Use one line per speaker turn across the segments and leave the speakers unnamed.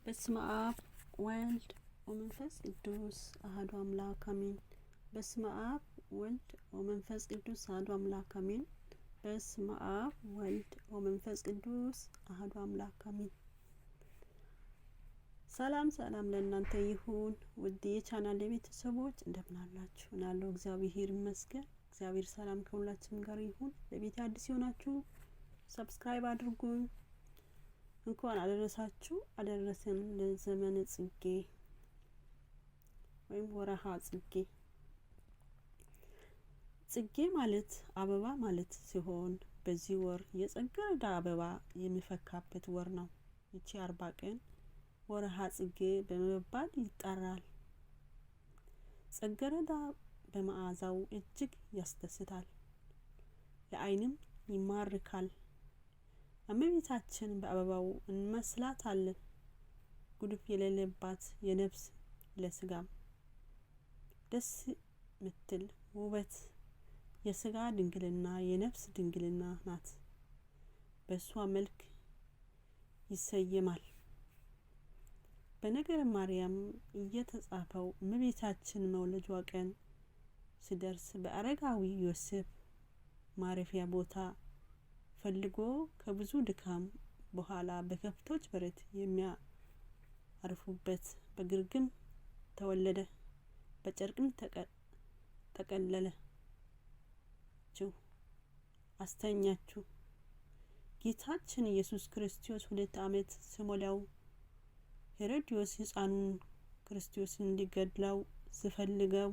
በስመ አብ ወልድ ወመንፈስ ቅዱስ አሐዱ አምላክ አሜን። በስመ አብ ወልድ ወመንፈስ ቅዱስ አሐዱ አምላክ አሜን። በስመ አብ ወልድ ወመንፈስ ቅዱስ አሐዱ አምላክ አሜን። ሰላም ለእናንተ ይሁን ውድ የቻናሌ ቤተሰቦች እንደምን አላችሁ? እናለሁ እግዚአብሔር ይመስገን። እግዚአብሔር ሰላም ከሁላችንም ጋር ይሁን። ለቤቴ አዲስ የሆናችሁ ሰብስክራይብ አድርጉኝ። እንኳን አደረሳችሁ አደረሰን ለዘመነ ጽጌ ወይም ወረሃ ጽጌ። ጽጌ ማለት አበባ ማለት ሲሆን በዚህ ወር የጽጌረዳ አበባ የሚፈካበት ወር ነው። ይቺ 40 ቀን ወረሃ ጽጌ በመባል ይጠራል። ጽጌረዳ በመዓዛው እጅግ ያስደስታል፣ ለዓይንም ይማርካል። እመቤታችን በአበባው እንመስላታለን። ጉድፍ የሌለባት የነፍስ ለስጋም ደስ ምትል ውበት የስጋ ድንግልና የነፍስ ድንግልና ናት። በሷ መልክ ይሰየማል። በነገረ ማርያም እየተጻፈው እመቤታችን መውለጃዋ ቀን ሲደርስ በአረጋዊ ዮሴፍ ማረፊያ ቦታ ፈልጎ ከብዙ ድካም በኋላ በከፍቶች በረት የሚያርፉበት በግርግም ተወለደ። በጨርቅም ጠቀለለችው አስተኛችው። ጌታችን ኢየሱስ ክርስቶስ 2 ዓመት ሲሞላው ሄሮድዮስ ሕፃኑን ክርስቶስን እንዲገድለው ሲፈልገው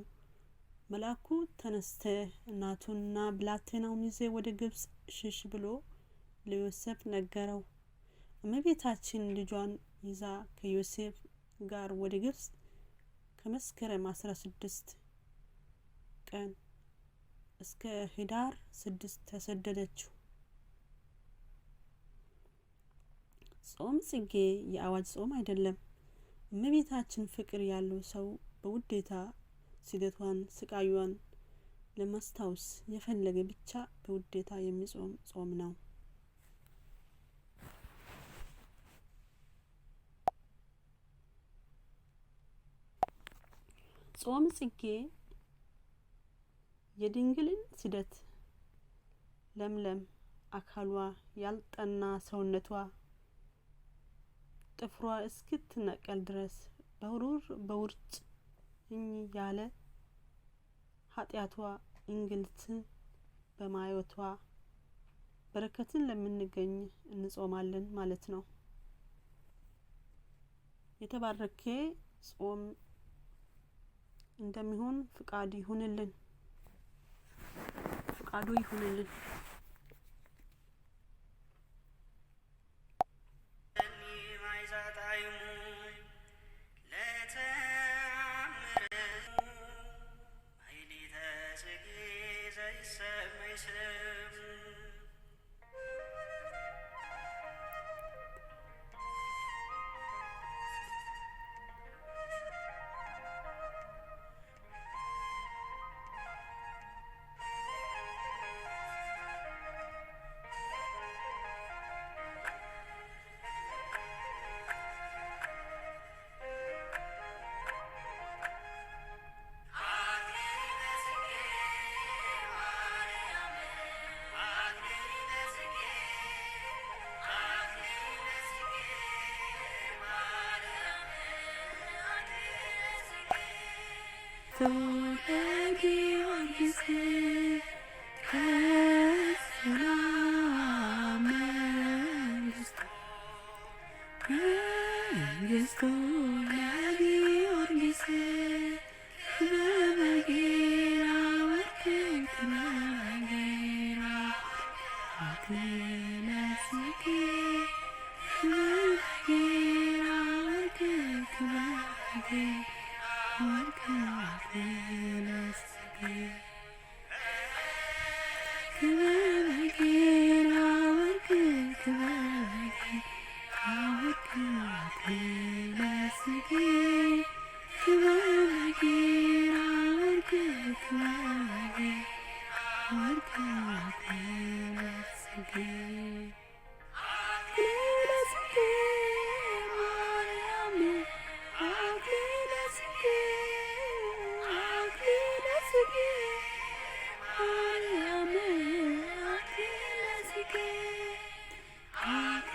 መልአኩ ተነስተ እናቱንና ብላቴናውን ይዘ ወደ ግብጽ ሽሽ ብሎ ለዮሴፍ ነገረው። እመቤታችን ልጇን ይዛ ከዮሴፍ ጋር ወደ ግብጽ ከመስከረም 16 ቀን እስከ ህዳር 6 ተሰደደችው። ጾም ጽጌ የአዋጅ ጾም አይደለም። እመቤታችን ፍቅር ያለው ሰው በውዴታ ስደቷን ስቃዩን ለማስታወስ የፈለገ ብቻ በውዴታ የሚጾም ጾም ነው። ጾም ጽጌ የድንግልን ስደት ለምለም አካሏ ያልጠና ሰውነቷ ጥፍሯ እስክትነቀል ድረስ በውርጭ ያለ ኃጢአቷ እንግልት በማየቷ በረከትን ለምንገኝ እንጾማለን ማለት ነው። የተባረከ ጾም እንደሚሆን ፍቃዱ ይሁንልን።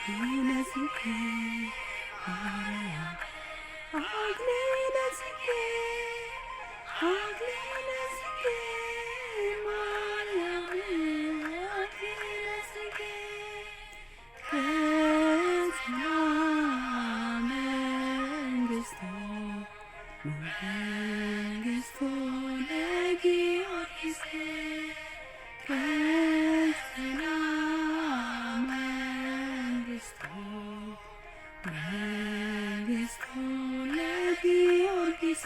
መንግስቱ ለጊዮርጊስ ገጽና መንግስቱ ለጊዮርጊስ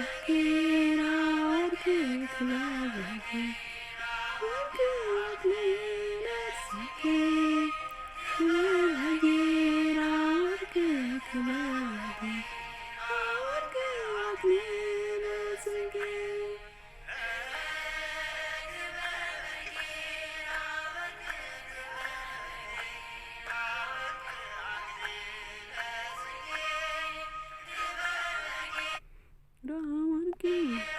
በጌራ ወርቅ ክበበ ወርቅ አክሊለጽጌ በጌራ ወርቅ ክበበ ወርቅ አክሊለጽጌ Don't